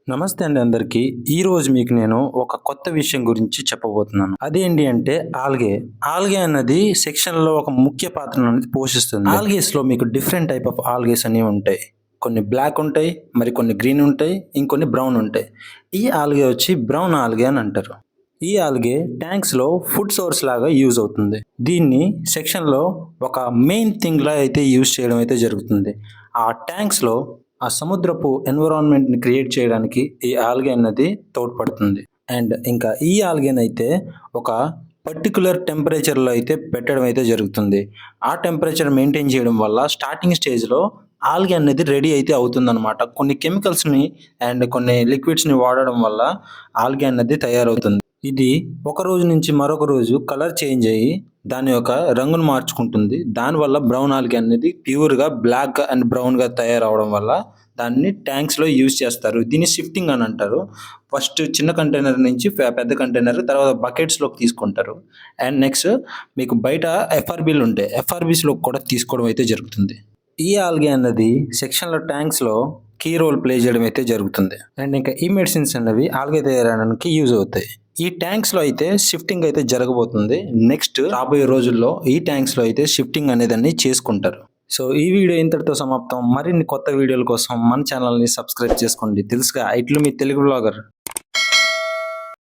నమస్తే అండి అందరికీ. ఈరోజు మీకు నేను ఒక కొత్త విషయం గురించి చెప్పబోతున్నాను. అదేంటి అంటే ఆల్గే. ఆల్గే అన్నది సెక్షన్‌లో ఒక ముఖ్య పాత్రను అనేది పోషిస్తుంది. ఆల్గేస్‌లో మీకు డిఫరెంట్ టైప్ ఆఫ్ ఆల్గేస్ అనేవి ఉంటాయి. కొన్ని బ్లాక్ ఉంటాయి, మరి కొన్ని గ్రీన్ ఉంటాయి, ఇంకొన్ని బ్రౌన్ ఉంటాయి. ఈ ఆల్గే వచ్చి బ్రౌన్ ఆల్గే అని అంటారు. ఈ ఆల్గే ట్యాంక్స్‌లో ఫుడ్ సోర్స్ లాగా యూజ్ అవుతుంది. దీన్ని సెక్షన్‌లో ఒక మెయిన్ థింగ్‌లా అయితే యూజ్ చేయడం అయితే జరుగుతుంది. ఆ ట్యాంక్స్‌లో ఆ సముద్రపు ఎన్విరాన్మెంట్‌ని క్రియేట్ చేయడానికి ఈ ఆల్గే అన్నది తోడ్పడుతుంది. అండ్ ఇంకా ఈ ఆల్గేనైతే ఒక పర్టిక్యులర్ టెంపరేచర్‌లో అయితే పెట్టడం అయితే జరుగుతుంది. ఆ టెంపరేచర్ మెయింటైన్ చేయడం వల్ల స్టార్టింగ్ స్టేజ్‌లో ఆల్గే అనేది రెడీ అయితే అవుతుందనమాట. కొన్ని కెమికల్స్‌ని అండ్ కొన్ని లిక్విడ్స్‌ని వాడడం వల్ల ఆల్గే అన్నది తయారవుతుంది. ఇది ఒక రోజు నుంచి మరొక రోజు కలర్ చేంజ్ అయ్యి దాని యొక్క రంగును మార్చుకుంటుంది. దానివల్ల బ్రౌన్ ఆల్గే అనేది ప్యూర్‌గా బ్లాక్ అండ్ బ్రౌన్‌గా తయారవ్వడం వల్ల దాన్ని ట్యాంక్స్‌లో యూజ్ చేస్తారు. దీన్ని షిఫ్టింగ్ అని అంటారు. ఫస్ట్ చిన్న కంటైనర్ నుంచి పెద్ద కంటైనర్ తర్వాత బకెట్స్‌లోకి తీసుకుంటారు. అండ్ నెక్స్ట్ మీకు బయట ఎఫ్ఆర్‌బీలు ఉంటాయి. ఎఫ్ఆర్‌బీస్‌లోకి కూడా తీసుకోవడం అయితే జరుగుతుంది. ఈ ఆల్గే అన్నది సెక్షన్‌లో ట్యాంక్స్‌లో కీ రోల్ ప్లే చేయడం అయితే జరుగుతుంది. అండ్ ఇంకా ఈ మెడిసిన్స్ అనేవి ఆల్గే తయారవడానికి యూజ్ అవుతాయి. ఈ ట్యాంక్స్‌లో అయితే షిఫ్టింగ్ అయితే జరగబోతుంది. నెక్స్ట్ రాబోయే రోజుల్లో ఈ ట్యాంక్స్‌లో అయితే షిఫ్టింగ్ అనేదాన్ని చేసుకుంటారు. సో ఈ వీడియో ఇంతటితో సమాప్తం. మరిన్ని కొత్త వీడియోల కోసం మన ఛానల్‌ని సబ్స్క్రైబ్ చేసుకోండి. తెలుసుగా ఇట్లు మీ తెలుగు వ్లాగర్.